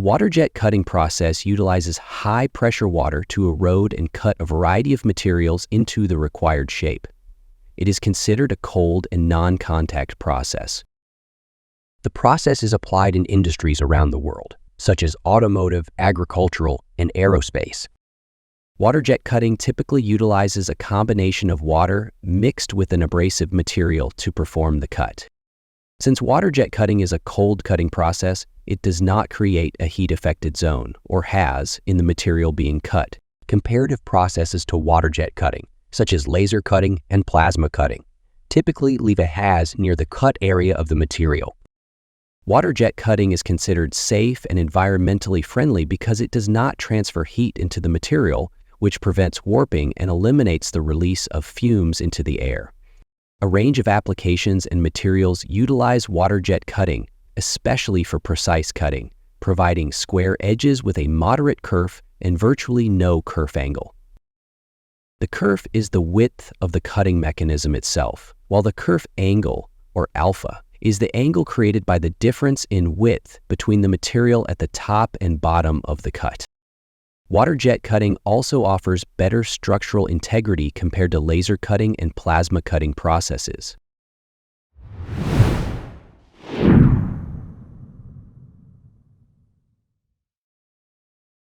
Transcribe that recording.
The waterjet cutting process utilizes high-pressure water to erode and cut a variety of materials into the required shape. It is considered a cold and non-contact process. The process is applied in industries around the world, such as automotive, agricultural, and aerospace. Waterjet cutting typically utilizes a combination of water mixed with an abrasive material to perform the cut. Since waterjet cutting is a cold cutting process, it does not create a heat-affected zone, or HAZ, in the material being cut. Comparative processes to waterjet cutting, such as laser cutting and plasma cutting, typically leave a HAZ near the cut area of the material. Waterjet cutting is considered safe and environmentally friendly because it does not transfer heat into the material, which prevents warping and eliminates the release of fumes into the air. A range of applications and materials utilize waterjet cutting, especially for precise cutting, providing square edges with a moderate kerf and virtually no kerf angle. The kerf is the width of the cutting mechanism itself, while the kerf angle, or alpha, is the angle created by the difference in width between the material at the top and bottom of the cut. Waterjet cutting also offers better structural integrity compared to laser cutting and plasma cutting processes.